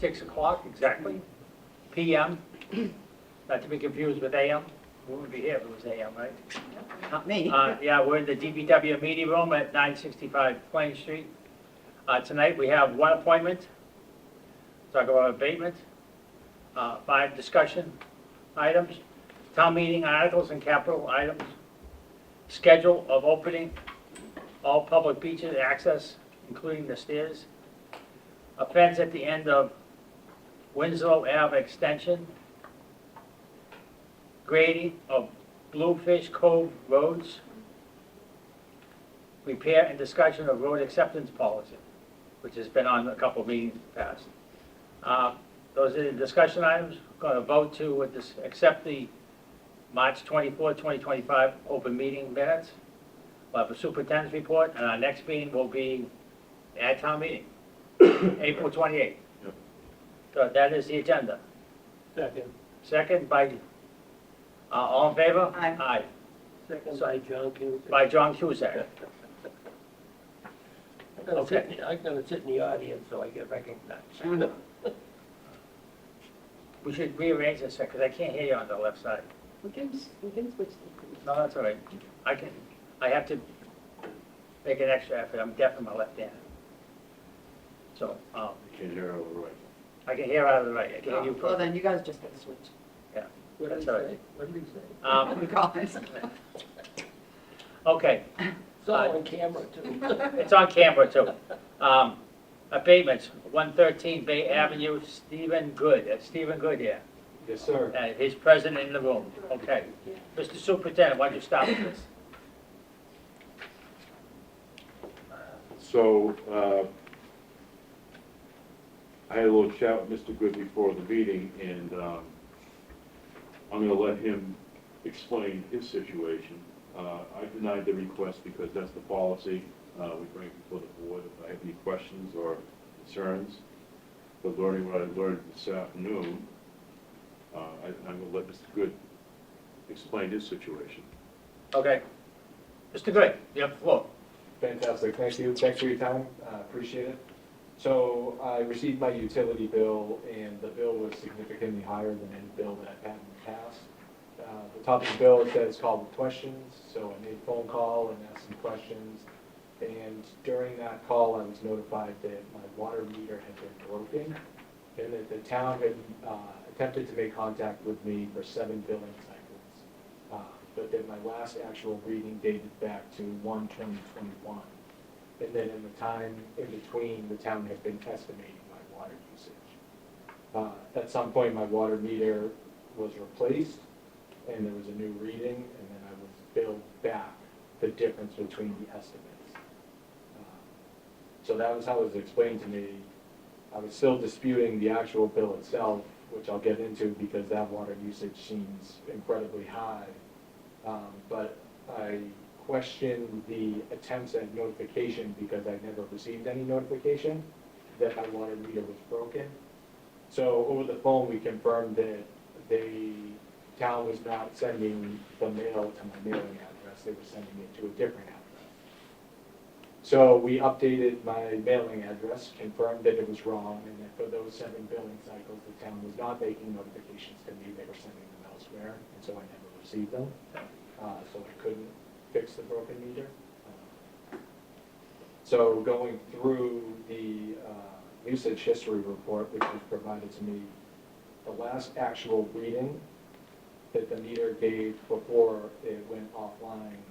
6 o'clock exactly, PM, not to be confused with AM. We wouldn't be here if it was AM, right? Not me. Yeah, we're in the DBW meeting room at 965 Plain Street. Tonight, we have one appointment, talk about abatement, 5 discussion items, town meeting articles and capital items, schedule of opening all public beaches access, including the stairs, a fence at the end of Winslow Ave extension, grading of Bluefish Cove roads, repair and discussion of road acceptance policy, which has been on a couple of meetings past. Those are the discussion items. Going to vote to accept the March 24, 2025 open meeting minutes. We'll have a superintendent's report, and our next meeting will be at town meeting, April 28th. Yep. So that is the agenda. Second. Second by, all in favor? Aye. Aye. Second by John Cusack. By John Cusack. I'm gonna sit in the audience so I get recognized. We should rearrange this, because I can't hear you on the left side. We can switch things. No, that's all right. I have to make an extra effort. I'm deaf in my left hand. So, You can hear over the right. I can hear out of the right. I can hear you. Well, then you guys just get to switch. What did That's he all right. say? What did he say? Regardless. Okay, It's all on camera too. it's on camera too. Abatements, 113 Bay Avenue, Stephen Good. Stephen Good here. Yes, sir. He's present in the room. Okay. Mr. Superintendent, why don't you start with this? So, I had a little chat with Mr. Good before the meeting, and I'm gonna let him explain his situation. I denied the request because that's the policy. We bring it before the board if I have any questions or concerns. But learning what I learned this afternoon, I'm gonna let Mr. Good explain his situation. Okay. Mr. Good, you have the floor. Fantastic, thank you, thanks for your time, appreciate it. So I received my utility bill, and the bill was significantly higher than any bill that I've had in the past. The top of the bill, it says call with questions, so I made a phone call and asked some questions. And during that call, I was notified that my water meter had been broken, and that the town had attempted to make contact with me for 7 billing cycles. But then my last actual reading dated back to 1/20/21. And then in the time in between, the town had been estimating my water usage. At some point, my water meter was replaced, and there was a new reading, and then I was billed back the difference between the estimates. So that was how it was explained to me. I was still disputing the actual bill itself, which I'll get into because that water usage seems incredibly high. But I questioned the attempts at notification because I never received any notification that my water meter was broken. So over the phone, we confirmed that the town was not sending the mail to my mailing address, they were sending it to a different address. So we updated my mailing address, confirmed that it was wrong, and that for those 7 billing cycles, the town was not making notifications to me, they were sending them elsewhere, and so I never received them. So I couldn't fix the broken meter. So going through the usage history report, which was provided to me, the last actual reading that the meter gave before it went offline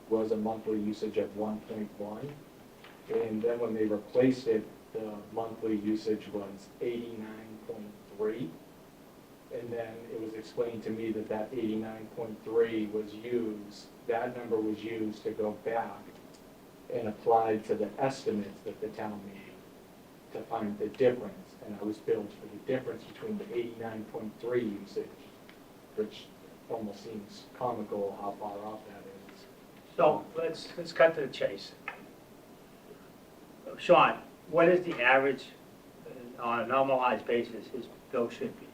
was a monthly usage of 1.1. And then when they replaced it, the monthly usage was 89.3. And then it was explained to me that that 89.3 was used, that number was used to go back and applied to the estimates that the town made to find the difference. And I was billed for the difference between the 89.3 usage, which almost seems comical how far off that is. So let's cut to the chase. Sean, what is the average on a normalized basis his bill should be?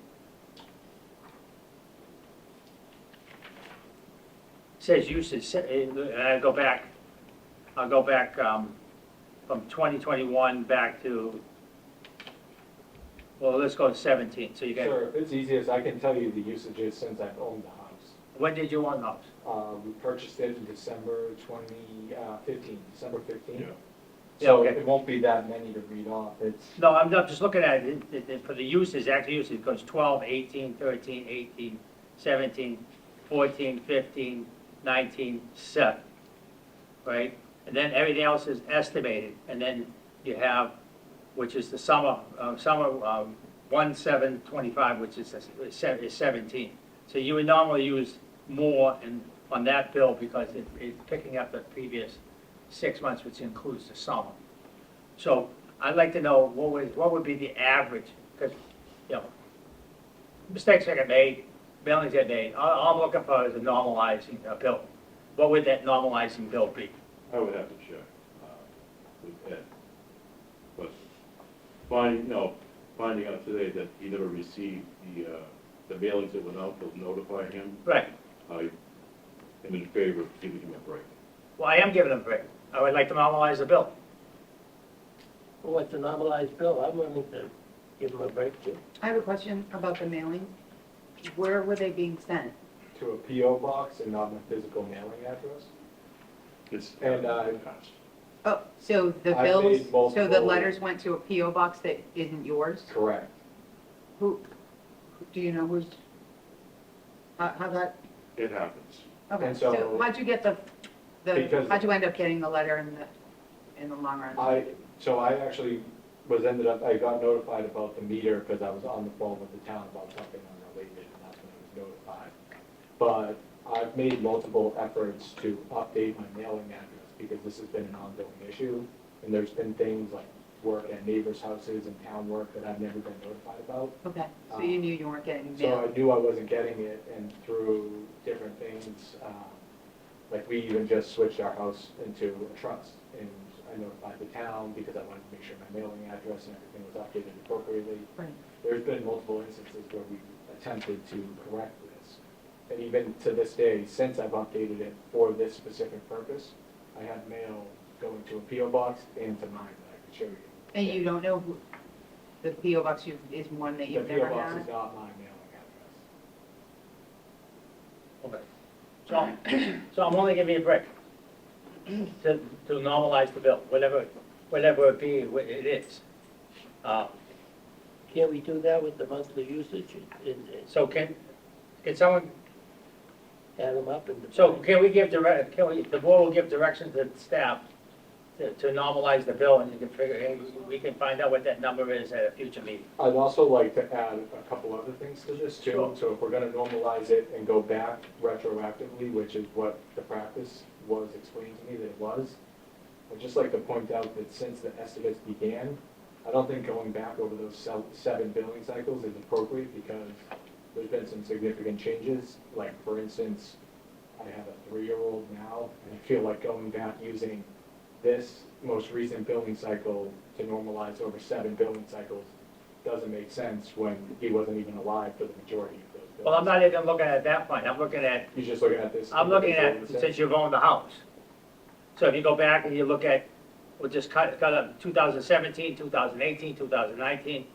Says usage, and I'll go back from 2021 back to Well, let's go to 17, so you got, Sure, if it's easiest, I can tell you the usages since I've owned the house. when did you own the house? We purchased it in December 2015, December 15. Yeah. Yeah, So okay. it won't be that many to read off. It's, No, I'm not just looking at it, for the uses, actual uses, it goes 12, 18, 13, 18, 17, 14, 15, 19, 7, right? And then everything else is estimated, and then you have, which is the summer, 1/7/25, which is 17. So you would normally use more on that bill because it's picking up the previous 6 months, which includes the summer. So I'd like to know what would be the average, because, mistakes get made, billings get made. All I'm looking for is a normalizing bill. What would that normalizing bill be? I would have to check with Ed. But finding out today that he never received the mailings that went out to notify him, Right. I am in favor of giving him a break. Well, I am giving them a break. I would like to normalize the bill. Well, what's a normalized bill? I'm willing to give them a break too. I have a question about the mailing. Where were they being sent? to a PO box and not a physical mailing address. It's And, passed. Oh, so the I've bills, made so the multiple- letters went to a PO box that isn't yours? Correct. Who, do you know who's, how that, It happens. okay, And so so- how'd you get Because- how'd you end up getting the letter in the long run? So I actually I got notified about the meter because I was on the phone with the town about something unrelated, and that's when I was notified. But I've made multiple efforts to update my mailing address because this has been an ongoing issue. And there's been things like work at neighbors' houses and town work that I've never been notified about. Okay, so you knew you weren't getting So I mail. knew I wasn't getting it, and through different things, like we even just switched our house into a trust, and I notified the town because I wanted to make sure my mailing address and everything was updated appropriately. Right. There's been multiple instances where we attempted to correct this, and even to this day, since I've updated it for this specific purpose, I have mail going to a PO box and to mine that I could show you. And you don't know who, the PO box is one that The you've PO never box had? is not my mailing address. Okay. So I'm only giving you a break to normalize the bill, whatever it be, it is. Can't we do that with the monthly usage and So can someone, add them up and? so can we give the board will give direction to the staff to normalize the bill, and you can figure, hey, we can find out what that number is at a future meeting. I'd also like to add a couple other things to this too. Sure. So if we're gonna normalize it and go back retroactively, which is what the practice was explained to me that it was, I'd just like to point out that since the estimates began, I don't think going back over those 7 billing cycles is appropriate because there's been some significant changes. Like, for instance, I have a 3-year-old now, and I feel like going back using this most recent billing cycle to normalize over 7 billing cycles doesn't make sense when he wasn't even alive for the majority of those bills. Well, I'm not even looking at that point, I'm looking at, You're just looking at this? I'm looking at, individual since you've owned the house. So if you go back and you look at, we'll just cut up 2017, 2018, 2019,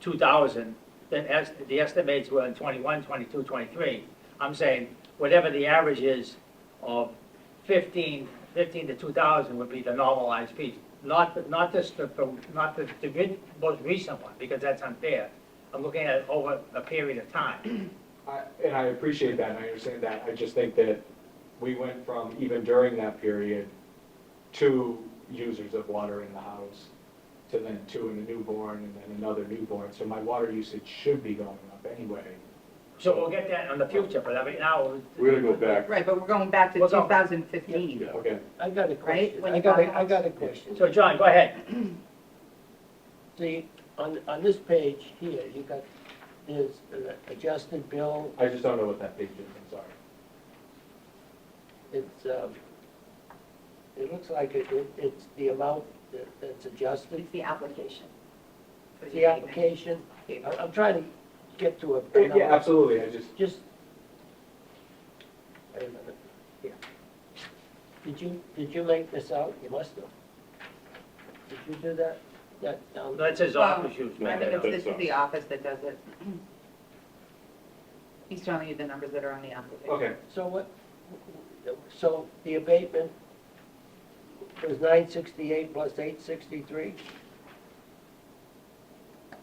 2000, then as, the estimates were in 21, 22, 23. I'm saying whatever the average is of 15 to 2000 would be the normalized piece. Not the most recent one, because that's unfair. I'm looking at it over a period of time. And I appreciate that, and I understand that. I just think that we went from, even during that period, 2 users of water in the house, to then 2 in a newborn, and then another newborn. So my water usage should be going up anyway. So we'll get that in the future, but I mean, now. We're gonna go back. Right, but we're going back to We're going- 2015. Yeah. Okay. I got a Right, question. when I you got buy a, a I got a question. So John, go ahead. See, on this page here, you got, there's an adjusted bill, I just don't know what that page is, I'm sorry. it's, it looks like it's the amount that's adjusted. It's the application. for The application, I'm trying to get to a number. Yeah, absolutely, I just, Just, wait a minute. Yeah. Did you make this out? You must have. Did you do that? that down. That's his office use, I man. think that's this is us. the office that does it. He's telling you the numbers that are on the application. Okay, So what, so the abatement was 968 plus 863?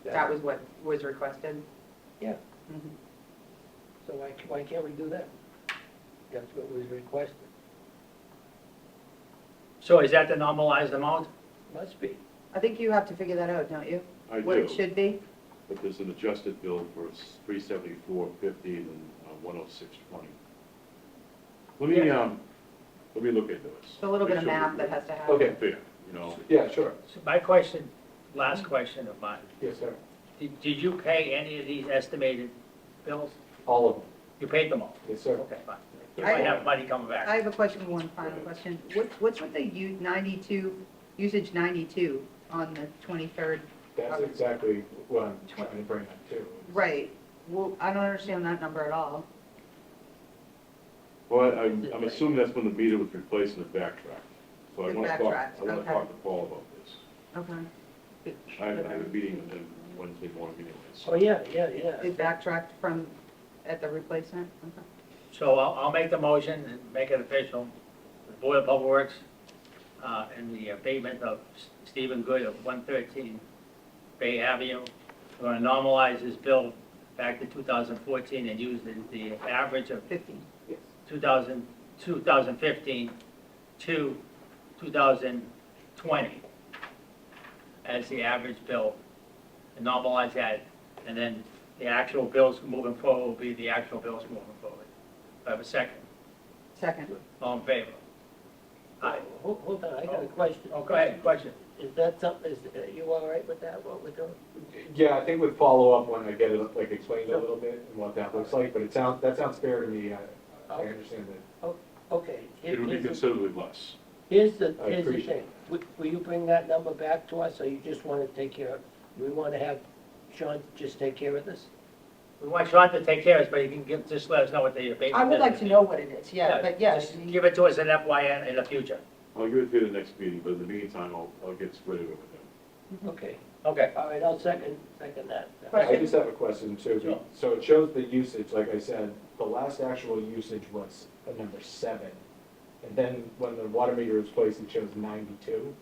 That was what was requested? Yeah, Mhm. so why can't we do that? That's what was requested, So is that the normalized amount? must be. I think you have to figure that out, don't you? I What it do, should be? but there's an adjusted bill for 374.50 and 106.20. Let me look into this. It's a little bit of Make sure math we- that has to happen. Okay. Fair, you know, yeah, sure, So my question, last question of mine, yes, sir, did you pay any of these estimated bills? all of them, You paid them all? yes, sir. Okay, fine. You might have money coming I back. have a question, one final question. What's with the 92, usage 92 on the 23rd? That's exactly what I'm trying to bring up too. Right, well, I don't understand that number at all. well, I'm assuming that's when the meter was replaced and it backtracked. So I It want to talk, backtracked, I want to okay. talk to Paul about this. Okay. I have a meeting with him Wednesday morning anyways. Oh, yeah. It backtracked from, at the replacement? Okay. So I'll make the motion and make it official. The Board of Public Works, and the abatement of Stephen Good of 113 Bay Avenue. We're going to normalize his bill back to 2014 and use the average of 50. 2015 to 2020 as the average bill, and normalize that, and then the actual bills moving forward will be the actual bills moving forward. Do I have a second? Second. All in favor? Aye. Hold on, I got a question. Oh, go ahead, question. Is that something, is you all right with that, what we're doing? Yeah, I think with follow-up, when I get it, like, explained a little bit and what that looks like, but that sounds fair to me, I understand that. Okay. It would be here's the- considerably less. Here's the I thing. appreciate Will you bring that number back to us, or you just want to take care of, we want to have Sean just take care of this? We want Sean to take care of us, but he can just let us know what the abatement is. I would like to know what it is, yeah, but yes. Just give it to us in FYN in the future. I'll give it to you the next meeting, but in the meantime, I'll get squared away with him. Okay, Okay. all right, I'll second that. I just have a question too. Sure. So it shows the usage, like I said, the last actual usage was a number 7. And then when the water meter was placed, it shows 92.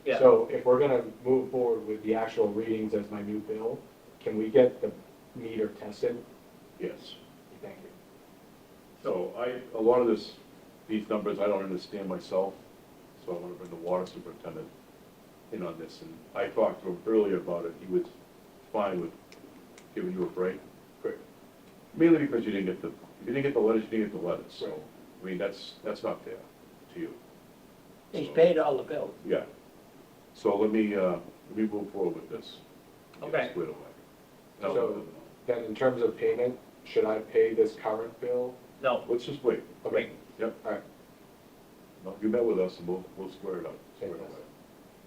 Yeah. So if we're gonna move forward with the actual readings as my new bill, can we get the meter tested? Yes. Thank you. So a lot of these numbers, I don't understand myself, so I want to bring the water superintendent in on this. And I talked to him earlier about it, he was fine with giving you a break. Great. Mainly because you didn't get the letters, you didn't get the letters, so, I mean, that's not fair to you. He's paid all the bills. Yeah. So let me move forward with this. Get it Okay. squared away. And I'll So- let them know. Then in terms of payment, should I pay this current bill? No, Let's just wait. Okay. Yep. All right, No, you met with us and we'll square it up. Square it away.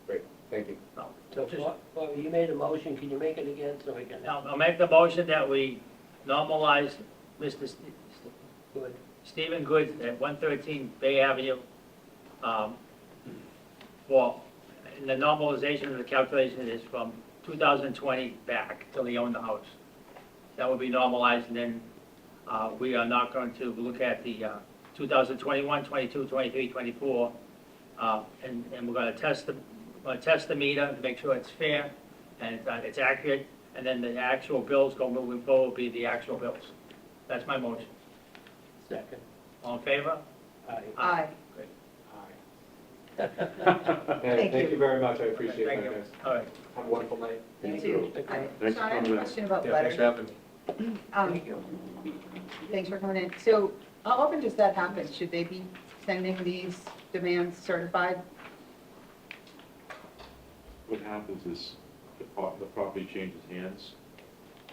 great, thank you. no. So, Just- Bobby, you made a motion, can you make it again so I can? I'll make the motion that we normalize Mr. Good. Stephen Good at 113 Bay Avenue, for, and the normalization of the calculation is from 2020 back till he owned the house. That would be normalized, and then we are not going to look at the 2021, 22, 23, 24, and we're going to test the meter to make sure it's fair and it's accurate, and then the actual bills go moving forward will be the actual bills. That's my motion. Second. All in favor? Aye. Aye. Great. And Thank thank you. you very much, I appreciate Thank that, you. guys. All right. Have a wonderful night. You Thank too. you. Hi. Thanks Sean, I for have a coming in. question about Yeah, thanks letters. for having me. Thank you. Thanks for coming in. So how often does that happen? Should they be sending these demands certified? What happens is the property changes hands,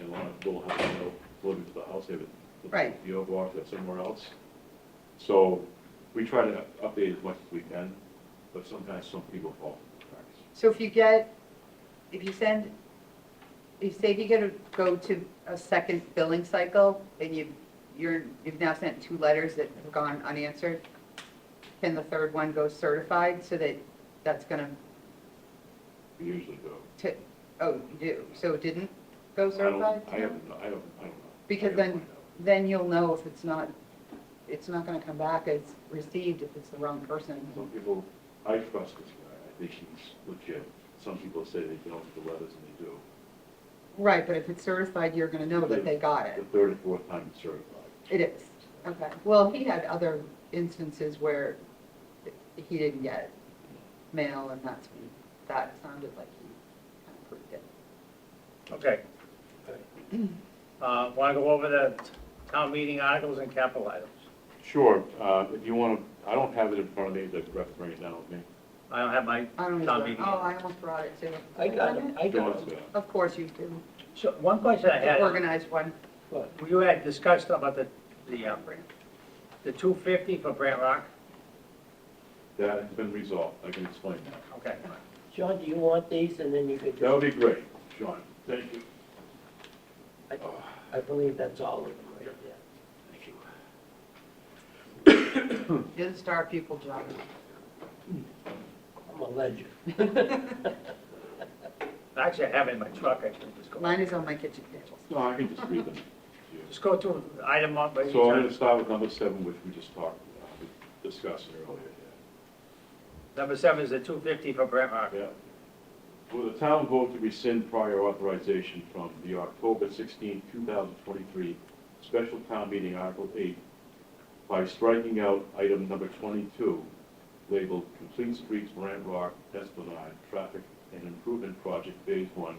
and a lot of people have to know, delivered to the house, they have it. Right. PO box or somewhere else. So we try to update as much as we can, but sometimes some people fall through the cracks. So if you send, if you get to go to a second billing cycle and you've now sent 2 letters that have gone-- can the third one go certified so that that's gonna We usually do. Oh, you do, so it didn't go certified? I don't know. Because I then, don't find out. then you'll know if it's not gonna come back as received if it's the wrong person. Some people, I trust this guy, I think he's legit. Some people say they don't get the letters, and they do. Right, but if it's certified, you're gonna know that they got The it. third or fourth time it's certified. It is, okay. Well, he had other instances where he didn't get mail, and that sounded like he kind of proved it. Okay. Want to go over the town meeting articles and capital items? Sure, if you want to, I don't have it in front of me, the ref bring it down with me. I don't have my I don't town know, meeting. oh, I almost brought it too. I got it, I got John's it. got it. Of course you do, So, one question I the had, organized one. What? you had discussed about the 250 for Brant Rock? That has been resolved, I can explain that. Okay. John, do you want these, and then you could That would just, be great, Sean, thank you. I believe that's all of them right there. Thank you. You're the star pupil, John. I'm a legend. Actually, I have it in my truck, I can just go. Mine is on my kitchen table. No, I can just read them. Just go through item up, but each So I'm going time. to start with number 7, which we just discussed earlier. Number 7 is the 250 for Brant Rock. Yeah. Will the town vote to rescind prior authorization from the October 16, 2023 special town meeting, Article 8, by striking out item number 22, labeled Complete Streets, Brant Rock, Esplanade, Traffic and Improvement Project Phase 1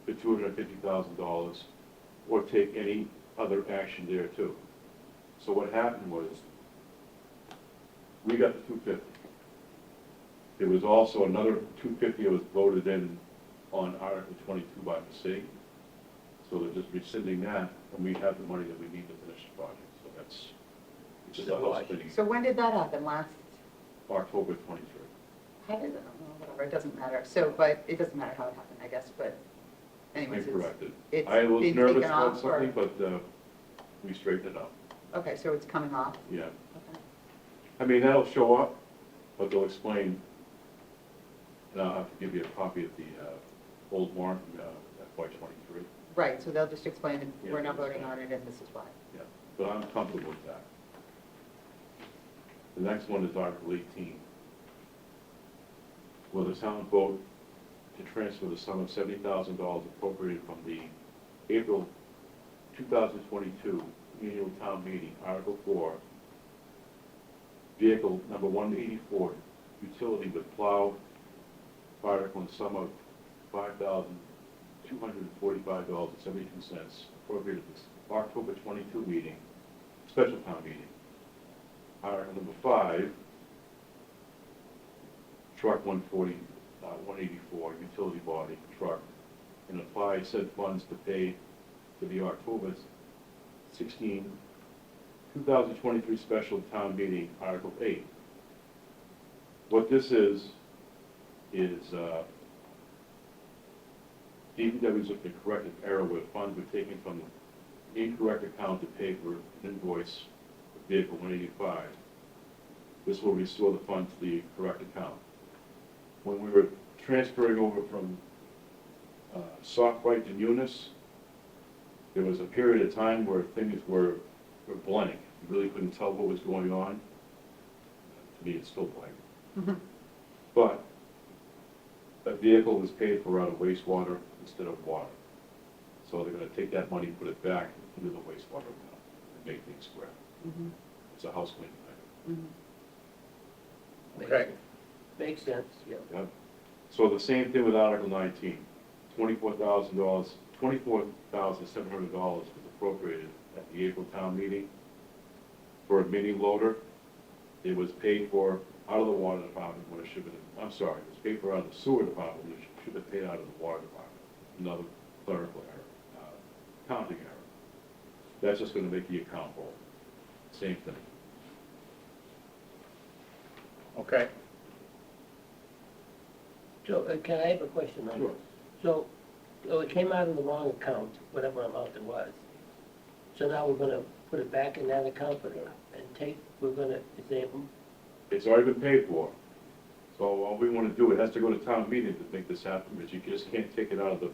for $250,000, or take any other action there too. So what happened was, we got the 250. There was also another 250 that was voted in on Article 22 by mistake. So they're just rescinding that, and we have the money that we need to finish the project. So that's, it's just a house cleaning. So when did that happen, last, October 23. how did it, whatever, it doesn't matter. So, but it doesn't matter how it happened, I guess, but anyways, Incorrected. it's I was been nervous taken about off, or- something, but we straightened it out. okay, so it's coming off, Yeah. okay. I mean, that'll show up, but they'll explain, and I'll have to give you a copy of the old warrant, FY23. Right, so they'll just explain that Yeah, we're not that's voting fine. on it, and this is why. Yeah, but I'm comfortable with that. The next one is Article 18. Will the town vote to transfer the sum of $70,000 appropriated from the April 2022 annual town meeting, Article 4, vehicle number 184, utility with plow, fire equipment, sum of $5,245.72, appropriated at this October 22 meeting, special town meeting. Article number 5, truck 184, utility body truck, and apply said funds to pay for the October 16, 2023 special town meeting, Article 8. What this is DPW's looking to correct an error where funds were taken from the incorrect account to pay for an invoice for vehicle 185. This will restore the funds to the correct account. When we were transferring over from Softwrite to Munis, there was a period of time where things were blank. You really couldn't tell what was going on. To me, it's still blank. But that vehicle was paid for out of wastewater instead of water. So they're gonna take that money, put it back into the wastewater account and make things square. Mhm, It's a house cleaning item. mhm. Okay. Makes sense, yeah. Yep. So the same thing with Article 19, $24,000, $24,700 was appropriated at the April town meeting for a mini loader. It was paid for out of the water department when it should have been, I'm sorry, it was paid for out of the sewer department when it should have been paid out of the water department. Another clerical error, counting error. That's just gonna make the account whole. Same thing. Okay. So, can I have a question on Sure. this? So it came out of the wrong account, whatever amount it was. So now we're gonna put it back in that account and we're gonna, is there, It's already been paid for, So all we want to do, it has to go to town meeting to make this happen, but you just can't take it out of the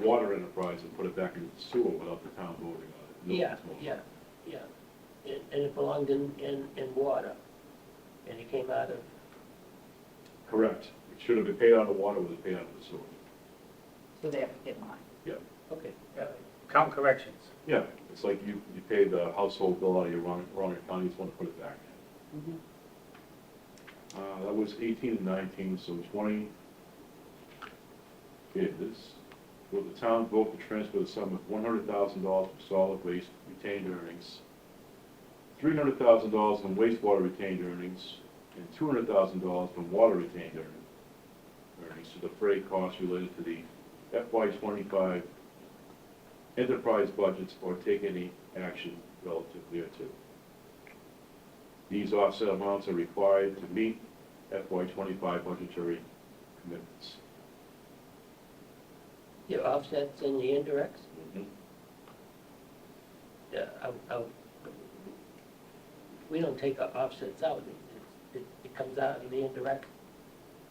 water enterprise and put it back into the sewer without the town voting on it. No Yeah, one's voting. yeah. And it belonged in water, and it came out of, Correct. It should have been paid out of water, was paid out of the sewer. So they have to get mine. okay. Yeah. Count corrections. Yeah, it's like you pay the household bill out of your wrong account, you just want to put it back. Mhm. That was 18 and 19, so 20 is, will the town vote to transfer the sum of $100,000 from solid waste retained earnings, $300,000 from wastewater retained earnings, and $200,000 from water retained earnings to defray costs related to the FY25 enterprise budgets or take any action relative thereto. These offset amounts are required to meet FY25 budgetary commitments. Your offsets and the indirects? Yeah, we don't take our offsets out. It comes out of the indirect,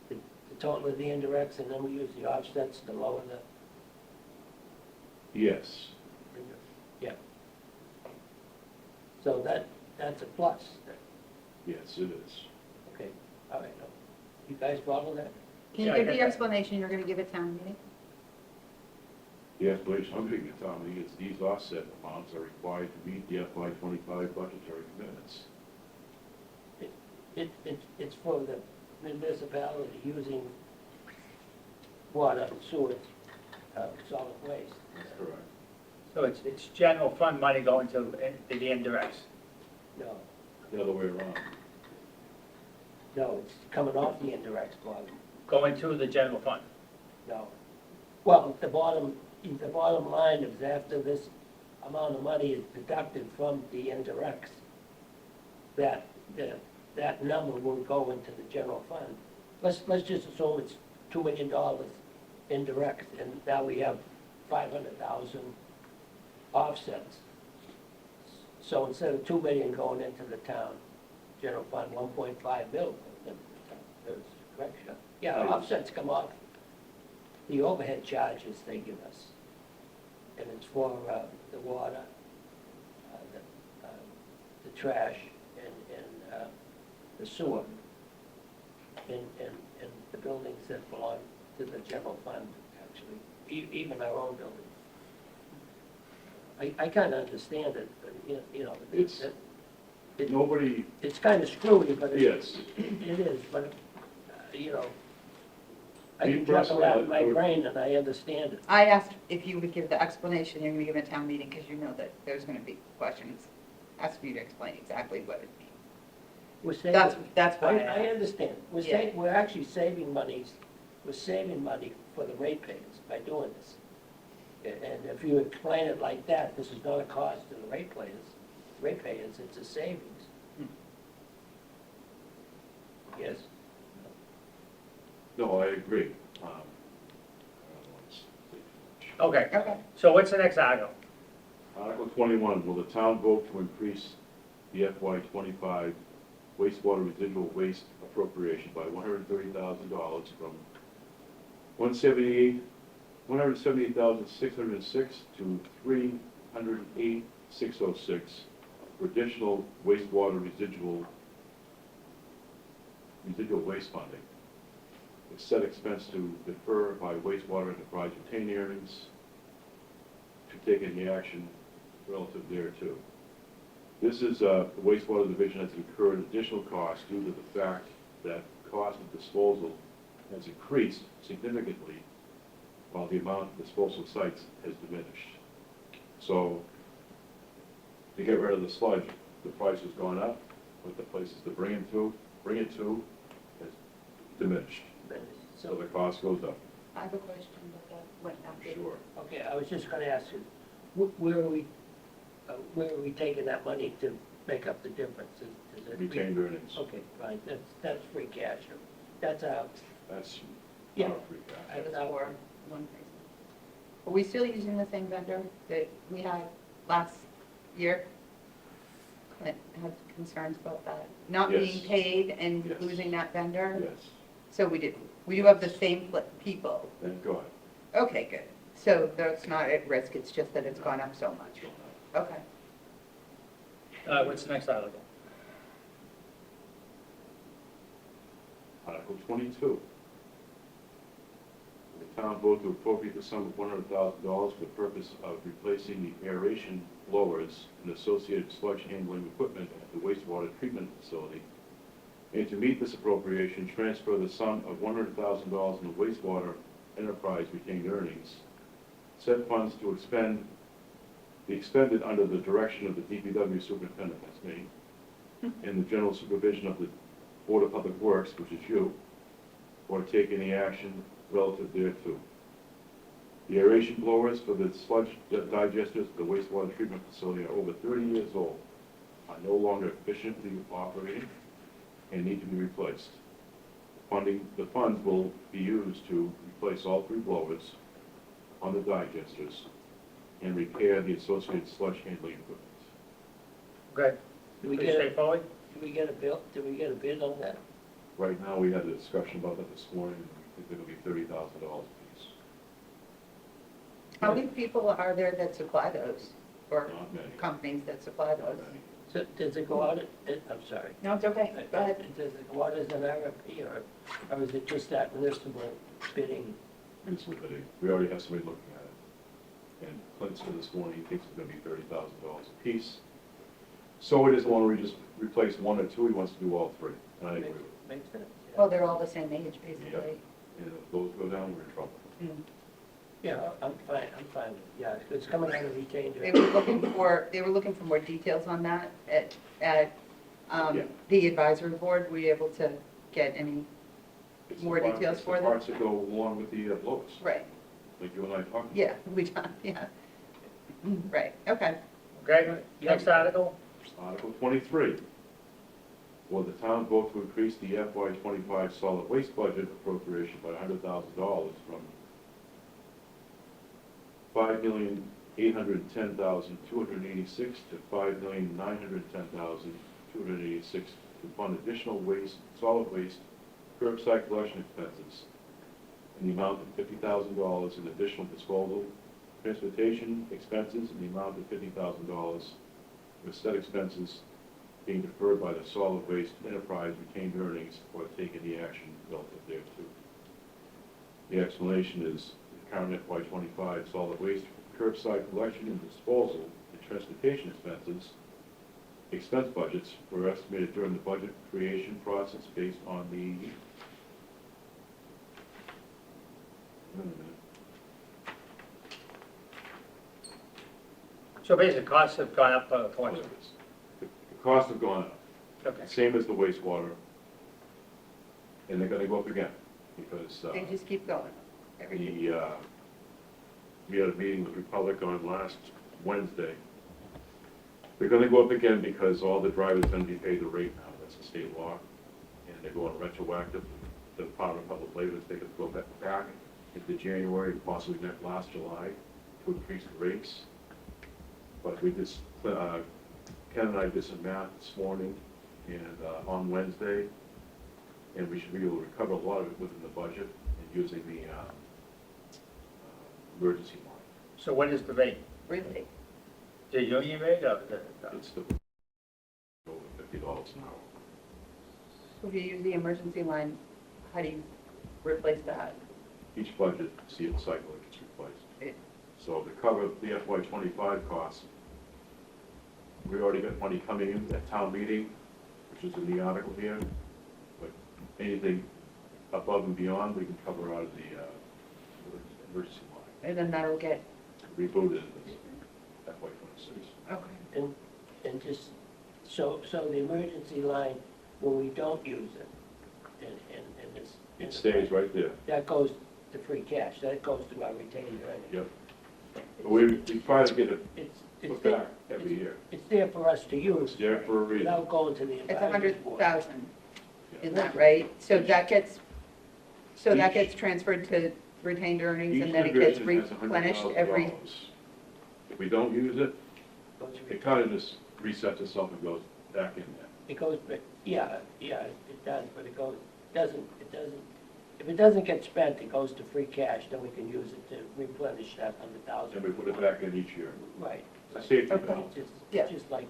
the total of the indirects, and then we use the offsets to lower the, Yes, yeah. So that's a plus. yes, it is. Okay, all right. You guys follow that? Can you Yeah, I give get the that. explanation you're gonna give at town meeting? The explanation I'm giving you, Tom, is these offset amounts are required to meet the FY25 budgetary commitments. It's for the municipality using water, sewer, solid waste. That's correct. So it's general fund money going to the indirects. No, The other way around. no, it's coming off the indirects, Bob. Going to the general fund. No. Well, the bottom line is after this amount of money is deducted from the indirects, that number will go into the general fund. Let's just assume it's $2 million indirects, and now we have 500,000 offsets. So instead of 2 million going into the town general fund, 1.5 mil. There's correction. Yeah, offsets come off the overhead charges they give us. And it's for the water, the trash, and the sewer, and the buildings that belong to the general fund, actually, even our own buildings. I kind of understand it, but, you know, Nobody, it's kind of screwy, but yes, it is, but, you know, I Me can juggle that in personally, my I would- brain and I understand it. I asked if you would give the explanation you're gonna give at town meeting, because you know that there's gonna be questions. Ask you to explain exactly what it means. We're saving. That's why I I asked. understand. Yeah. We're actually saving monies, we're saving money for the ratepayers by doing this. And if you explain it like that, this is not a cost to the ratepayers, it's a savings. Yes? no, I agree. I don't want to say too much. Okay, Okay. so what's the next article? Article 21, will the town vote to increase the FY25 wastewater residual waste appropriation by $130,000 from 178,606 to 308,606 for additional wastewater residual waste funding? With said expense to defer by wastewater enterprise retained earnings to take any action relative thereto. This is, the wastewater division has incurred additional costs due to the fact that cost of disposal has increased significantly while the amount of disposal sites has diminished. So, to get rid of the sludge, the price has gone up, but the places to bring it to has diminished. So So, the cost goes up. I have a question, but that went after. Sure. okay, I was just gonna ask you, where are we taking that money to make up the difference? Is it? Retained earnings. Okay, fine, that's free cash. That's out. That's Yeah. not a free cash. That's That's out. for one person. Are we still using the same vendor that we had last year? Clint had concerns about that, not being Yes. paid and Yes. losing that vendor? Yes. So we do have the same people. Thank God. Okay, good. So that's not at risk, it's just that it's gone up so much. Okay. What's the next article? Article 22. The town vote to appropriate the sum of $100,000 for the purpose of replacing the aeration blowers and associated sludge handling equipment at the wastewater treatment facility. And to meet this appropriation, transfer the sum of $100,000 in the wastewater enterprise retained earnings. Said funds to be expended under the direction of the DPW superintendent, that's me, and the general supervision of the Board of Public Works, which is you, or take any action relative thereto. The aeration blowers for the sludge digesters at the wastewater treatment facility are over 30 years old, are no longer efficiently operating, and need to be replaced. The funds will be used to replace all 3 blowers on the digesters and repair the associated sludge handling equipment. Okay, Do we pretty get, straightforward? do we get a bill, do we get a bid on that? Right now, we had a discussion about that this morning, and we think it'll be $30,000 a piece. How many people are there that supply those? Or Not many. companies that supply Not those? many. So does it go out, I'm sorry. No, it's okay. Go ahead. Does it go out as an RFP, or is it just that municipal bidding? Municipality. We already have somebody looking at it. And Clint said this morning, he thinks it's gonna be $30,000 a piece. So he doesn't want to just replace 1 or 2, he wants to do all 3. And I agree with him. Makes sense. yeah. Well, they're all the same age, basically. And if those go down, we're in trouble. Mm. Yeah, I'm fine with it, yeah, it's coming out of retained. They were looking for more details on that at Yeah. the advisory board. Were you able to get any? It's More the part- details it's for them? the parts that go along with the blowers, Right, like you and I talked about. yeah, we done, yeah. Right, okay. Okay, next article? Article 23. Will the town vote to increase the FY 25 solid waste budget appropriation by $100,000 from $5,810,286 to $5,910,286 to fund additional solid waste, curbside collection expenses in the amount of $50,000 in additional disposal, transportation expenses in the amount of $50,000, with said expenses being deferred by the solid waste enterprise retained earnings or taking the action relative thereto. The explanation is the current FY 25 solid waste, curbside collection and disposal, and transportation expense budgets were estimated during the budget creation process based on the So basically, costs have gone up for the costs have gone up, Okay. same as the wastewater, and they're gonna go up again, because They just keep going. Everything. we had a meeting with Republic on last Wednesday. They're gonna go up again because all the drivers are gonna be paid the rate now, that's a state law, and they're going retroactive. The Department of Public Labor is going to go back into January, and possibly last July, to increase the rates. But we just, Ken and I did some math this morning, and on Wednesday, and we should be able to recover a lot of it within the budget and using the emergency line. So what is the rate? Really? The union rate or the? It's the over $50 an hour. So if you use the emergency line, how do you replace that? Each budget, see it cycle, it gets replaced. It- So to cover the FY 25 costs, we already got money coming in at town meeting, which is in the article here, but anything above and beyond, we can cover out of the emergency line. And then that'll get, Rebooted in this FY 26. okay. And just, so the emergency line, when we don't use it, and this. It stays right there. That goes to free cash, that goes to our retained earnings. Yep. But we try to get it It's put there, back every year. it's there for us to use. It's there for a reason. Without going to the It's advisory board. 100,000, Yeah. isn't that right? So that gets Each- transferred to retained earnings Each and then it gets division has replenished every, $100,000. If we don't use it, Goes to it kind of just resets itself and goes back in there. It goes, but, yeah, it does, but it doesn't If it doesn't get spent, it goes to free cash, then we can use it to replenish that And we 100,000. put it back in each year. Right. It's a safety Okay. valve. Yeah. Just like,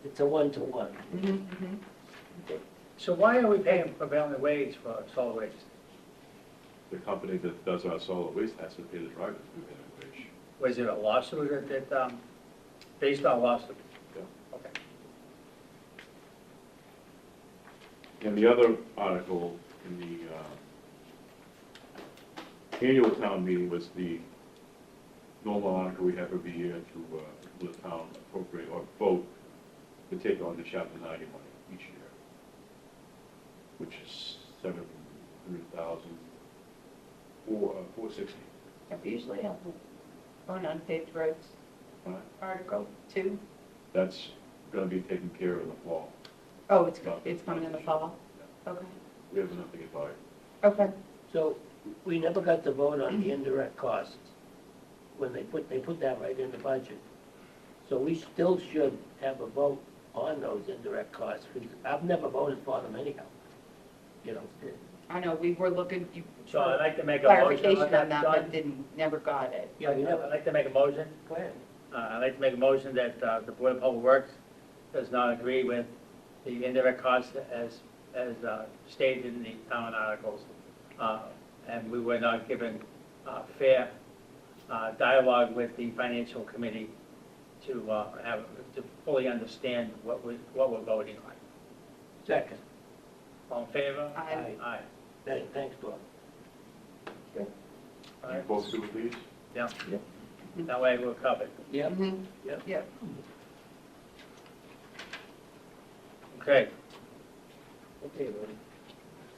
it's a one-to-one. Mhm, mhm. So why are we paying prevailing wage for solid waste? The company that does our solid waste has to pay the drivers through wage. Was it a lawsuit based on a lawsuit? Yeah. Okay. And the other article in the annual town meeting was the normal article we have every year to the town appropriate or vote to take on the chapter 90 money each year, which is 700,000, 460. Don't we usually have one unpaved roads Right? article too? That's going to be taken care of in the fall. Oh, it's coming in the fall? Okay, We have enough to get by. okay. So we never got to vote on the indirect costs when they put that right in the budget. So we still should have a vote on those indirect costs. I've never voted for them anyhow. You know, I know, we were looking So I'd for like to make a motion clarification on on that, that, John. but never got it. yeah, we I'd never, like to make a motion. go ahead. I'd like to make a motion that the Board of Public Works does not agree with the indirect costs as stated in the town articles. And we were not given fair dialogue with the financial committee to fully understand what we're voting on. Second. All in favor? Aye. Aye. Thanks, Bob. All You right, both good with these? yeah. Yep. That way we're covered. Yep, Mhm. yep. Yep. Okay. Okay, Ronnie.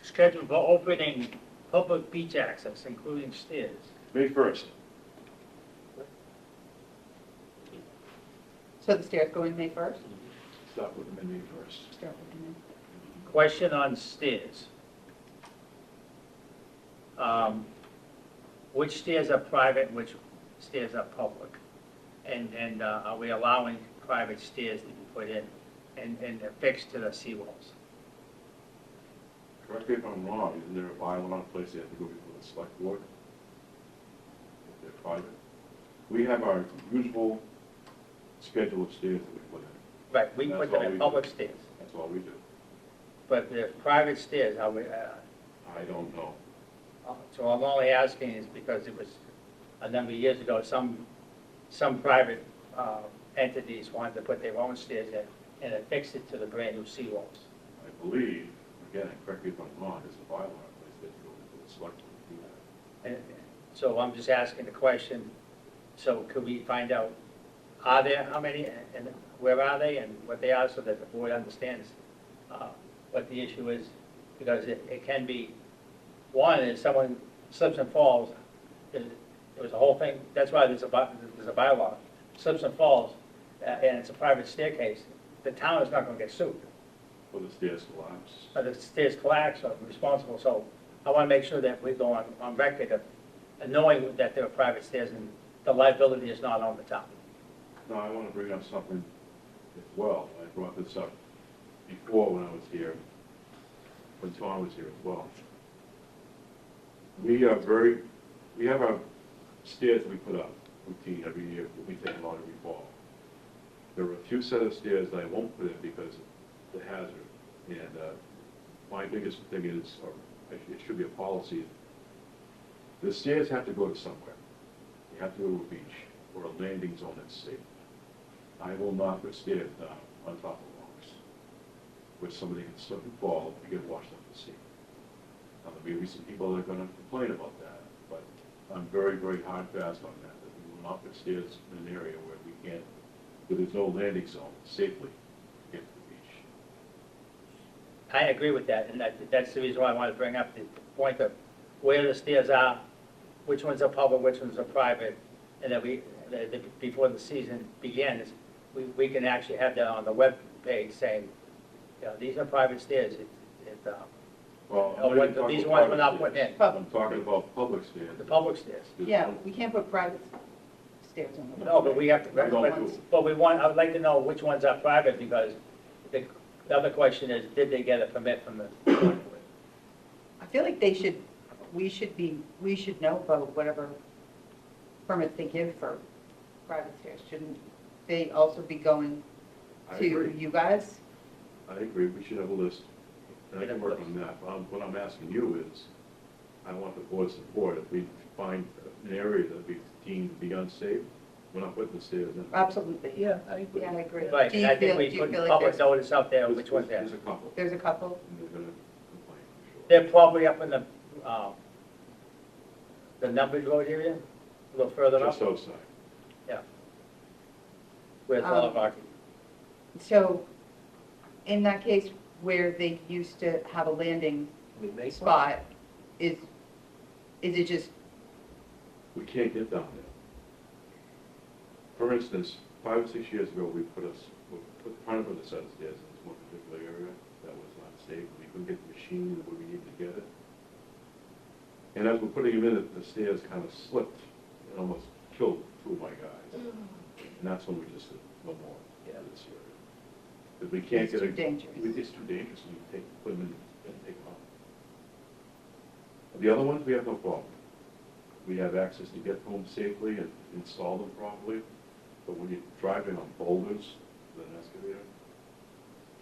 Schedule for opening public beach access, including stairs. May 1st. So the stairs go in May 1st? Start with them in May 1st. Start with May. Question on stairs. Which stairs are private and which stairs are public? And are we allowing private stairs to be put in and affixed to the seawalls? Correct me if I'm wrong, isn't there a bylaw in place they have to go before the select board? If they're private? We have our usual schedule of stairs that we put in. Right, we put them in public stairs, That's all we do. but the private stairs, are we, I don't know. so I'm only asking is because it was a number of years ago, some private entities wanted to put their own stairs in and affix it to the brand-new seawalls. I believe, again, correct me if I'm wrong, there's a bylaw in place that you go before the select board to do that. And so I'm just asking the question, so could we find out, are there, how many, and where are they, and what they are, so that the board understands what the issue is? Because it can be, one, if someone slips and falls, there was a whole thing, that's why there's a bylaw, slips and falls, and it's a private staircase, the town is not gonna get sued. Or the stairs collapse. The stairs collapse, or responsible, so I want to make sure that we go on record of knowing that there are private stairs and the liability is not on the town. No, I want to bring up something as well. I brought this up before when I was here, when Tom was here as well. We have our stairs we put up routine every year, we take them out every fall. There are a few set of stairs that I won't put in because of the hazard. And my biggest thing is, or actually it should be a policy, the stairs have to go to somewhere. They have to go to a beach or a landing zone that's safe. I will not put stairs down on top of rocks where somebody can slip and fall and get washed up to sea. Now, there'll be some people that are gonna complain about that, but I'm very, very hard fast on that we will not put stairs in an area where we can't, where there's no landing zone safely to get to the beach. I agree with that, and that's the reason why I want to bring up the point of where the stairs are, which ones are public, which ones are private, and that before the season begins, we can actually have that on the web page saying, you know, these are private stairs. Well, I'm not even talking These about ones we're not private putting in, stairs. I'm talking about public stairs. the public stairs. Yeah, we can't put private stairs on the. No, but we have to, We don't. but I would like to know which ones are private, because the other question is, did they get a permit from the? I feel like we should know about whatever permits they give for private stairs. Shouldn't they also be going I to agree. you guys? I agree, we should have a list, and I can work on that. What I'm asking you is, I want the board's support. If we find an area that we deem to be unsafe, we're not putting the stairs in. Absolutely. Yeah, I agree. Yeah, I agree. Right, Do and you I think feel- we do you put feel like public there's- notice out there, which one's that? There's a couple, There's a couple? and they're gonna complain, I'm sure. They're probably up in the numbered road area, a little further up, Just outside. where's all of our, So, in that case, where they used to have a landing We make one. spot, is it just, We can't get down there. For instance, 5 or 6 years ago, we trying to put a set of stairs in this one particular area that was not safe. We couldn't get the machine where we needed to get it. And as we're putting them in, the stairs kind of slipped and almost killed 2 of my guys. And that's when we just said, no more, this area. Because we can't It's get too it. dangerous. It's too dangerous, and you put them in and take them out. The other ones, we have no problem. We have access to get to them safely and install them properly. But when you're driving on boulders with an excavator,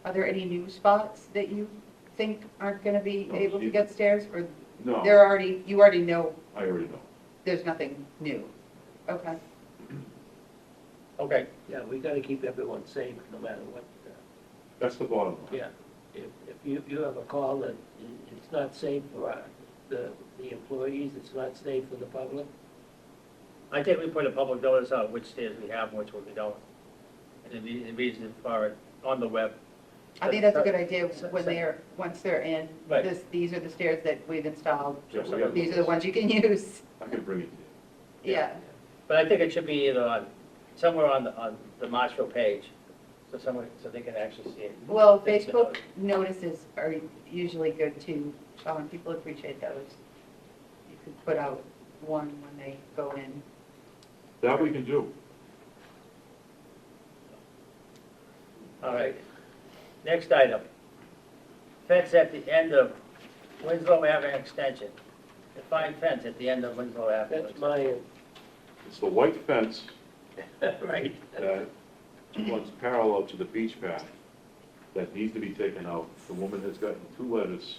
are there any new spots that you think aren't gonna be No, able to you- get stairs? Or no, you already know I already know. there's nothing new? Okay. okay, Yeah, we gotta keep everyone safe, no matter what. That's the bottom line. Yeah, if you have a call that it's not safe for the employees, it's not safe for the public, I think we put a public notice out which stairs we have and which ones we don't. And the reason for it on the web. I think that's a good idea So- when once they're in, Right. these are the stairs that we've installed. Yeah, we have These are the ones you can use. I can bring it to Yeah. But I think it should be either somewhere on the Marshfield page, so they can actually see it. Well, Facebook notices are usually good too, Sean, people appreciate those. You could put out one when they go in. you. That we can do. All right. Next item. Fence at the end of Winslow Avenue Extension. Define fence at the end of Winslow Avenue. that's my, It's the white fence right. that runs parallel to the beach path that needs to be taken out. The woman has gotten 2 letters,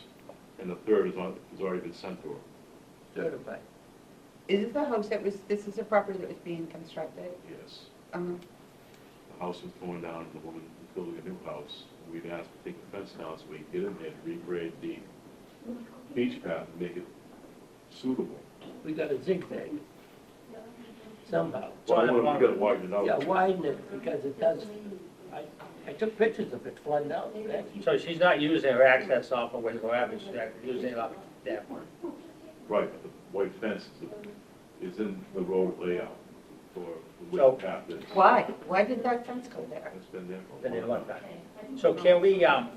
and the third has already been sent to her. Certified. Is this the house this is a property that was being constructed? Yes. Um, The house was torn down, and the woman is building a new house. We've asked to take the fence down so we can get in there and regrade the beach path and make it suitable. We got a zigzag somehow. Well, we gotta widen it out. Yeah, widen it, because it does, I took pictures of it flooding out. So she's not using her access off of Winslow Avenue, she's actually using it off there. Right, but the white fence is in the road layout for the So- width path. Why did that fence go there? It's been there for Been a there a long long time. time. So can we have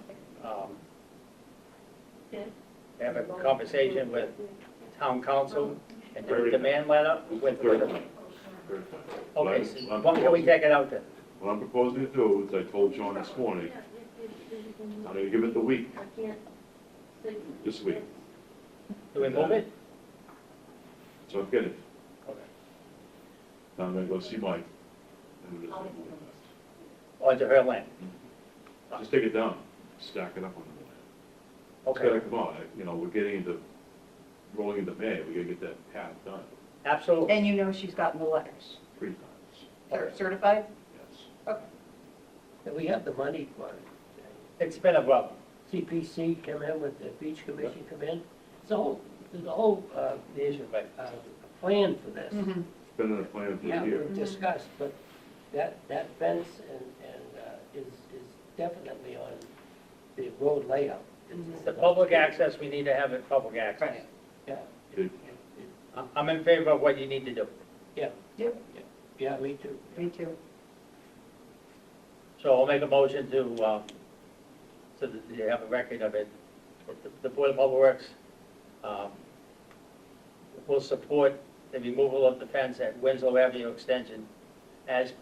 a conversation with town council and do a demand letter with, Third with, time. Third time. okay, so when can we take it out then? What I'm proposing to do is, I told John this morning, I'm gonna give it the week, this week. Do we move it? So I'm getting, Okay. now I'm gonna go see Mike. and we'll just- Onto her land? Just take it down, stack it up on the land. It's Okay, gotta come on, we're getting into, rolling into May, we gotta get that path done absolutely. And you know she's gotten the letters. 3 times, Certified? yes. Okay. And we have the money for it. It's been a problem. CPC come in with the beach commission come in. There's a whole, The issue, but plan for this. Mhm. It's been in the plan for Yeah, a year. we've discussed, but that fence is definitely on the road layout. the public access, we need to have it public access. Right. Yeah, It- I'm in favor of what you need to do. yeah, Yep, yeah, me too. me too. So I'll make a motion to, so that you have a record of it. The Board of Public Works will support the removal of the fence at Winslow Avenue Extension as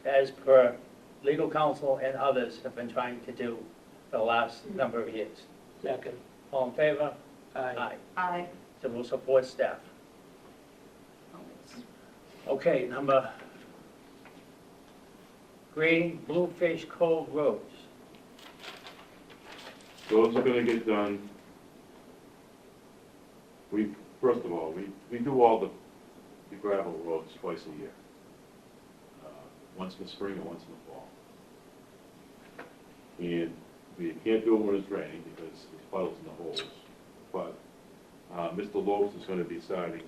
per legal counsel and others have been trying to do for the last number of years. Second, All in favor? Aye. Aye. So we'll support staff. Okay, number, grading Bluefish Cove roads. Those are gonna get done. First of all, we do all the gravel roads twice a year. Once in the spring and once in the fall. And we can't do it when it's raining because there's puddles in the holes. But Mr. Lopes is gonna be starting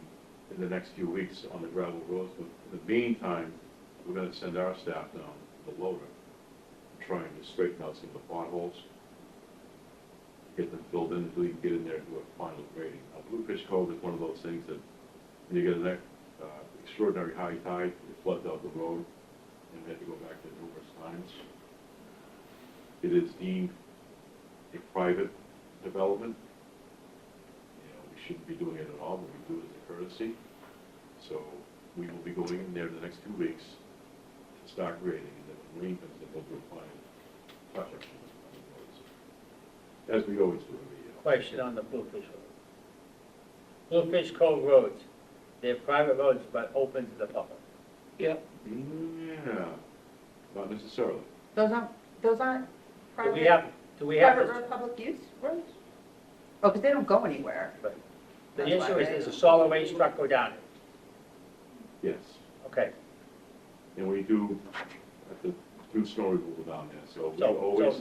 in the next few weeks on the gravel roads. But in the meantime, we're gonna send our staff down the loader, trying to straighten out some of the potholes, get them filled in until you can get in there and do a final grading. Bluefish Cove is one of those things that when you get an extraordinary high tide, it floods out the road, and we had to go back there numerous times. It is deemed a private development. You know, we shouldn't be doing it at all, but we do it as a courtesy. So we will be going in there the next 2 weeks to start grading, and then when rain comes in, we'll do a final touch-up on the roads, as we always do every year. Question on the Bluefish Road. Bluefish Cove roads, they're private roads but open to the public. Yep. Yeah, not necessarily. Those aren't Do we private, have, do we have, private this- road public use roads? Oh, because they don't go anywhere. the That's issue why, is, right? does a solid waste truck go down it? Yes, Okay, and we do have to do snow removal down there, so we So- always.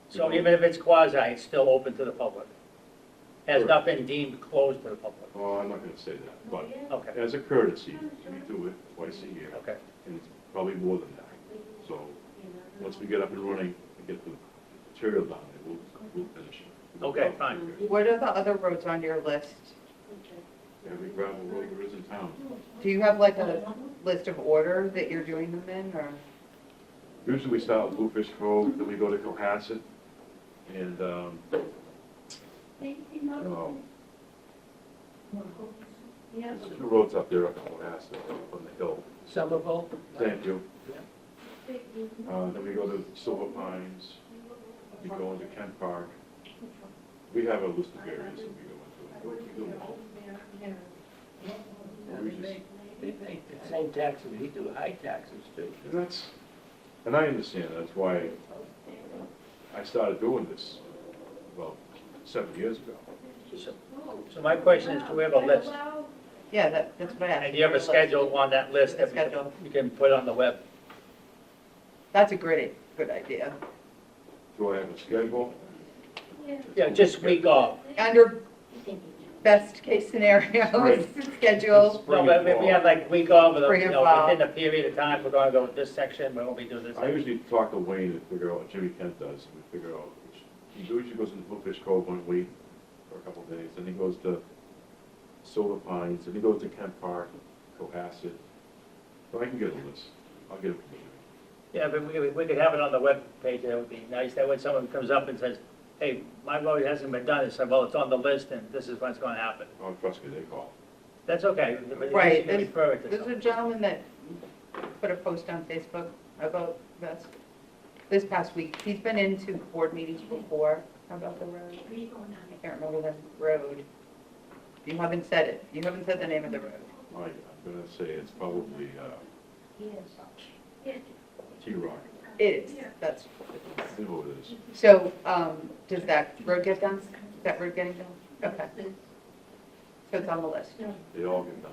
so even if it's quasi, it's still open to the public? Has Correct. not been deemed closed to the public? Oh, I'm not gonna say that, but Okay, as a courtesy, we do it twice a year, okay, and it's probably more than that. So, once we get up and running and get the material down there, we'll finish it. Okay, fine. What are the other roads on your list? Every gravel road there is in town. Do you have like a list of order that you're doing them in, or? Usually we start with Bluefish Cove, then we go to Cohasset, and, oh, there's a few roads up there up in Cohasset, on the hill. Somerville? Thank you. Then we go to Silver Pines, we go into Kent Park. We have a list of areas that we go into. We do them all. We just- They pay the same taxes, we do high taxes too. And I understand, that's why I started doing this, well, 7 years ago. so my question is, do we have a list? Yeah, that's what I asked. And do you have a schedule on that list that Schedule. we can put on the web? That's a good idea. Do I have a schedule? Yeah, just week off. Under best case scenario, schedule. No, but if we have like week off, or, Spring you and know, fall. within a period of time, we're gonna go with this section, we won't be doing this I section. usually talk to Wayne and figure out what Jimmy Kent does, and we figure out which, he usually goes into Bluefish Cove 1 week for a couple of days, then he goes to Silver Pines, then he goes to Kent Park, Cohasset. So I can get a list, I'll get it from you. Yeah, but we could have it on the web page, that would be nice, that when someone comes up and says, hey, my road hasn't been done, it's like, well, it's on the list, and this is when it's gonna happen. Oh, trust me, they call. That's okay, but at least Right, you can refer it to There's a someone. gentleman that put a post on Facebook about this past week. He's been into board meetings before about the road. I can't remember the road. You haven't said it. You haven't said the name of the road. I'm gonna say it's probably, T-Rock, It is, that's, I know what it is. so, does that road get done? Is that road getting done? Okay. So it's on the list. They all get done.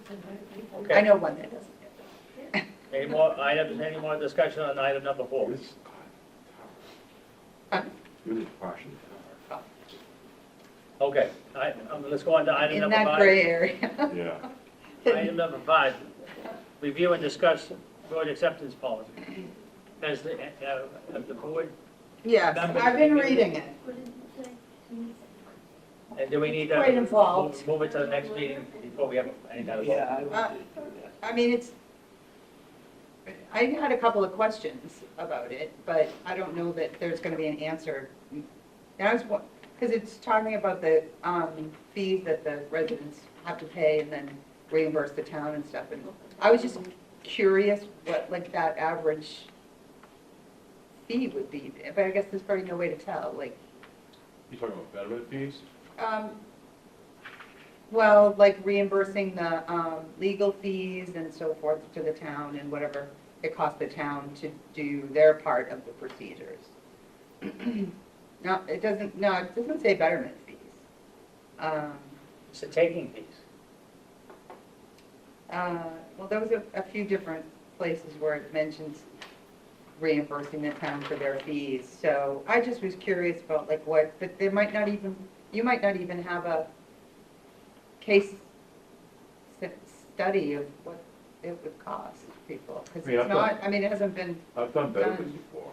I Okay, know one that doesn't. any more items, any more discussion on item number 4? This, Huh? you're the partial. Okay, let's go on to item In number that 5. gray area. Yeah, Item number 5, review and discuss road acceptance policy. Has the board, Yes, I've been reading it. and do we need to Quite involved. move it to the next meeting before we have any kind of vote? Yeah, I would Uh, do that. I mean, I had a couple of questions about it, but I don't know that there's gonna be an answer. And I was, because it's talking about the fees that the residents have to pay and then reimburse the town and stuff. And I was just curious what, like, that average fee would be, but I guess there's probably no way to tell, like, you talking about betterment fees? Well, like reimbursing the legal fees and so forth to the town and whatever it costs the town to do their part of the procedures. No, it doesn't say betterment fees. It's the taking fees. Well, there was a few different places where it mentions reimbursing the town for their fees. So I just was curious about like what, but there might not even, you might not even have a case study of what it would cost people. Because Yeah, it's not, I mean, it hasn't been, I've done benefits Done. before.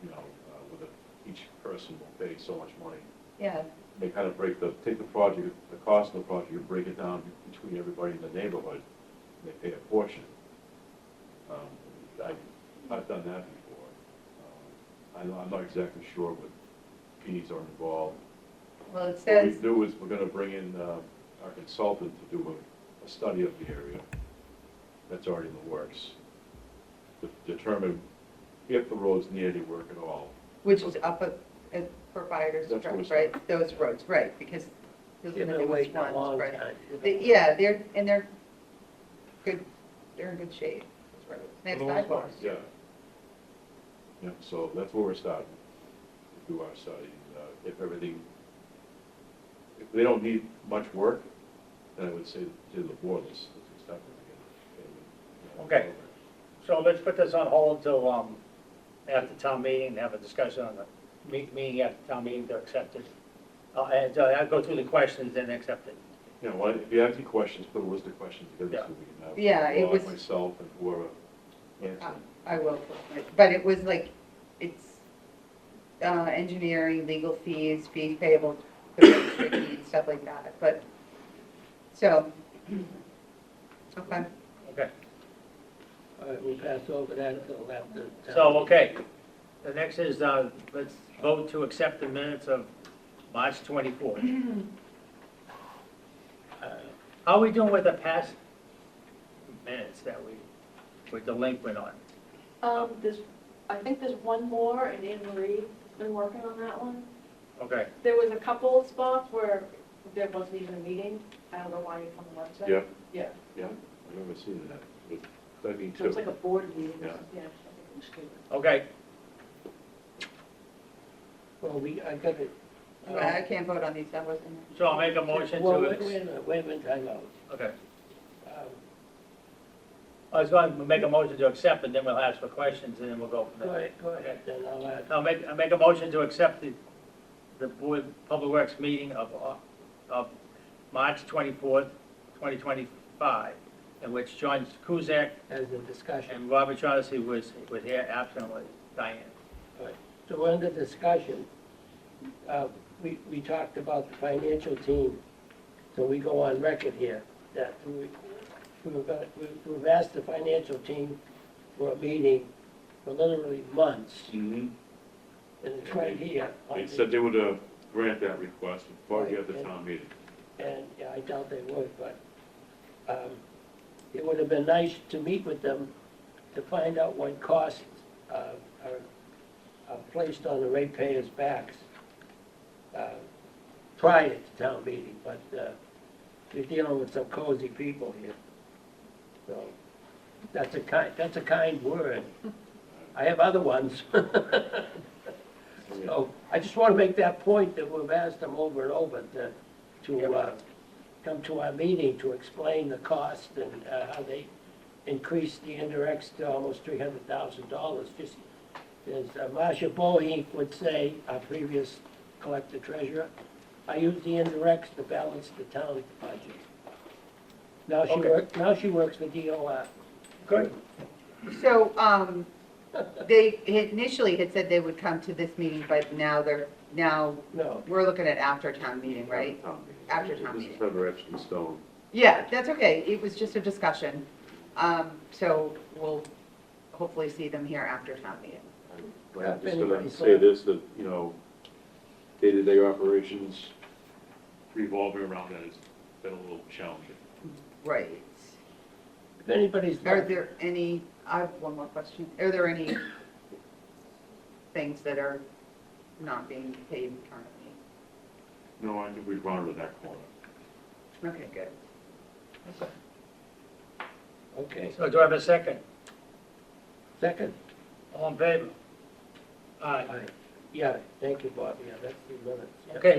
You know, with each person will pay so much money. yeah, They kind of take the project, the cost of the project, and break it down between everybody in the neighborhood, and they pay a portion. I've done that before. I'm not exactly sure what fees are involved. well, it What we says, do is we're gonna bring in our consultant to do a study of the area. That's already in the works. To determine if the roads need any work at all. which is up at providers, That's what it's- right, those roads, right, because those are They've the been newest waiting a ones, long right? time. Yeah, they're good, they're in good shape, those roads. They have For the most part, sidewalks. Yeah. Yeah, so that's where we're starting, to do our study. If they don't need much work, then I would say to the board, let's accept it again. Okay. So let's put this on hold until, after town meeting, have a discussion on the meeting after town meeting to accept it. And I'll go through the questions and accept it. You know, if you have any questions, put a list of questions together so we can have. Yeah, it Rod, was- myself, and whoever answer. I will, but it was like, it's engineering, legal fees, fees payable, the registry fees, stuff like that, but, so, okay. Okay. All right, we'll pass over that until after. So, okay. The next is, let's vote to accept the minutes of March 24th. How are we doing with the past minutes that we're delinquent on? I think there's one more, and Anne Marie's been working on that one. Okay. There was a couple of spots where there wasn't even a meeting. I don't know why it's on the website. Yeah, Yeah, yeah, I've never seen that. But I mean, so it's too. like a board meeting. Yeah. I think it was stupid. Okay. Well, I got it. I can't vote on these, that wasn't. So I'll make a motion Well, to, wait a minute, time out. okay. Um, I was going to make a motion to accept, and then we'll ask for questions, and then we'll go from Go there. ahead, then I'll add. I'll make a motion to accept the Board Public Works meeting of March 24th, 2025, in which John Kuzak as a discussion. and Robert Shaughnessy was here absently, Diane. So under discussion, we talked about the financial team, so we go on record here that we've asked the financial team for a meeting for literally months, Mhm. and it's right here. on They the- said they would grant that request before we have the Right, town meeting. And, yeah, I doubt they would, but it would have been nice to meet with them to find out what costs are placed on the ratepayers' backs prior to town meeting, but you're dealing with some cozy people here. So, that's a kind word. I have other ones. So, I just want to make that point that we've asked them over and over to come to our meeting to explain the cost and how they increased the indirects to almost $300,000. Just as Marcia Bohe would say, our previous collector treasurer, I use the indirects to balance the town budget. Okay. Now she works for DOR. Good. So, they initially had said they would come to this meeting, but now No, we're looking at after town meeting, right? Town meeting. After town This meeting. is never etched in stone. Yeah, that's okay, it was just a discussion. So we'll hopefully see them here after town meeting. I'm Yeah, just if gonna anybody's say left. this, that, you know, day-to-day operations revolving around that has been a little challenging. Right. if anybody's. Are there any, I have one more question. Are there any things that are not being paid currently? No, I think we've run to that corner. Okay, good. Okay, So do I have a second? second? All in favor? Aye. Aye. Yeah, thank you, Bob, yeah, that's the minutes. Yeah. Okay,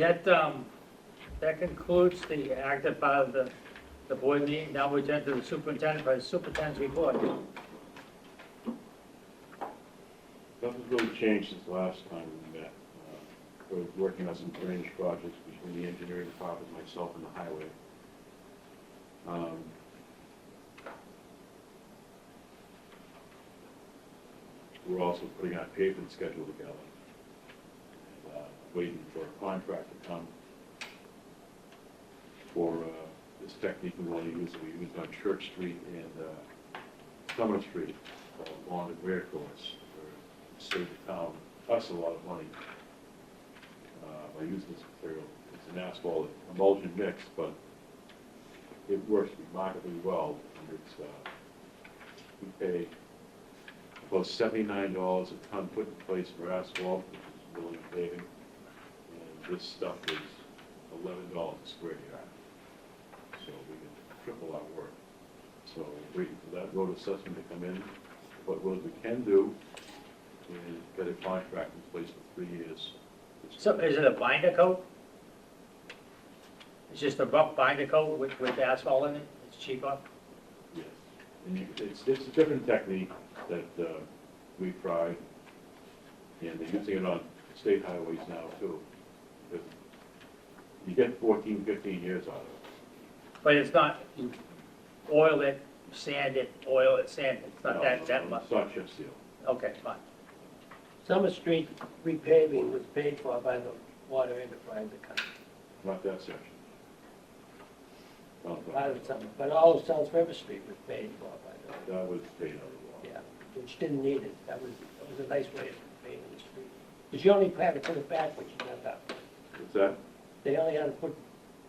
that concludes the active part of the board meeting. Now we turn to the superintendent, for the superintendent's report. Nothing's really changed since the last time we met. We're working on some drainage projects between the engineering department, myself, and the highway. We're also putting our pavement schedule together. Waiting for a contract to come for this technique we want to use, that we used on Church Street and Summer Street, along the Greer course, to save the town, us a lot of money by using this material. It's an asphalt emulsion mix, but it works remarkably well. And it's, we pay about $79 a ton put in place for asphalt, which is really paving. And this stuff is $11 a square yard. So we can triple our work. So waiting for that road assessment to come in. What roads we can do is get a contract in place for 3 years. So is it a binder coat? It's just a rough binder coat with asphalt in it? It's cheaper? Yes. And it's a different technique that we've tried, and they're using it on state highways now too. Because you get 14, 15 years out of it. But it's not oil it, sand it, oil it, sand it. It's not No, that much. It's not chip seal. Okay, fine. Summer Street repaving was paid for by the water enterprise account. Not that section. Part of Summer, but all of South River Street was paid for by the, That was paid out of the law. yeah, which didn't need it. That was a nice way of paving the street. Because you only had to put it back when you got that. What's that? They only had to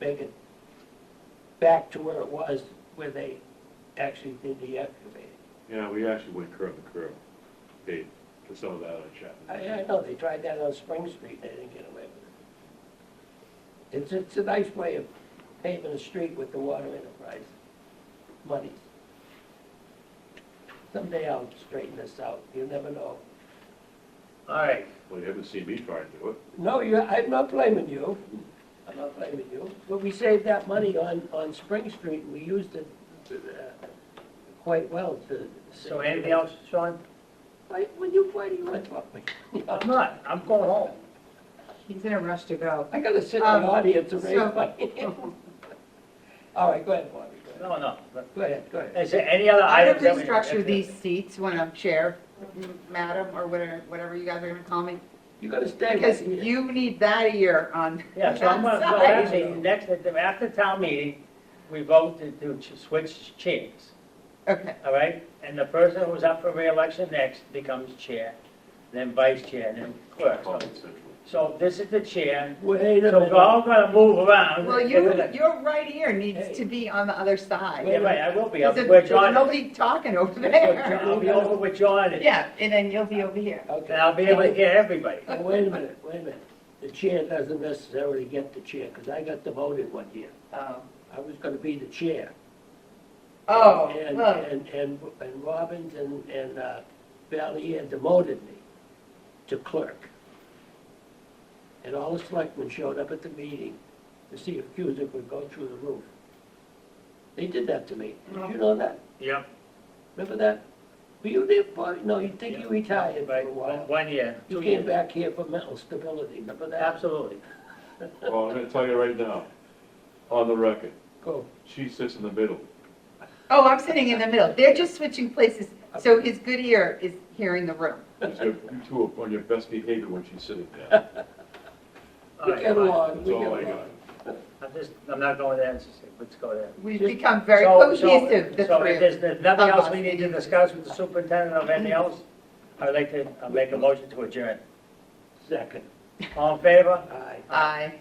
make it back to where it was, where they actually did the excavating. Yeah, we actually went curb to curb. Paid for some of that on Chapman. I know, they tried that on Spring Street, they didn't get away with it. It's a nice way of paving a street with the water enterprise monies. Someday I'll straighten this out, you never know. All right. Well, you haven't seen me try to do it. No, I'm not blaming you, I'm not blaming you, but we saved that money on Spring Street, and we used it quite well to. So anything else, Sean? Why do you interrupt me? I'm not. I'm going home. He's in a rush to go. I gotta sit in the audience and raise so- my hand. All right, go ahead, Bobby, go ahead. No. Go ahead. Is there any other How items? do that we we- structure these seats when I'm chair, madam, or whatever you guys are gonna call me? You gotta stay Because with me. you need that ear on Yeah, so I'm that gonna, well, side. actually, next, after town meeting, we vote to switch chairs, Okay, all right? And the person who's up for re-election next becomes chair, then vice chair, and then clerk. Call it central. So this is the chair, Wait a so we're minute. all gonna move around. well, Yeah, your right ear needs to be on the other side. right, I will be, I'll be There's where there's John is. nobody talking over That's where there. John- I'll be over with John, Yeah, and then you'll be over here. Okay. and I'll be able to hear everybody. Now, wait a minute. The chair doesn't necessarily get the chair, because I got demoted one year. Oh, I was gonna be the chair. oh, And, well, and Robbins and Valier demoted me to clerk. And all the selectmen showed up at the meeting to see if Cusick would go through the roof. They did that to me. Did you know that? Yep. Remember that? Were you there, Bobby? No, you think you retired for a Right, while. 1 year, You 2 came years. back here for mental stability, remember that? Absolutely. Well, I'm gonna tell you right now, on the record, Go. she sits in the middle. oh, I'm sitting in the middle. They're just switching places, so his good ear is hearing the room. You two are on your best behavior when she's sitting there. All We right, get fine. along, That's we all I get got. along. I'm not going there, let's go there. We've Just- become very So- cohesive, the So three if of there's us. there's nothing Of else us. we need to discuss with the superintendent of anything else, I'd like to make a motion to adjourn. Second. All in favor? Aye. Aye.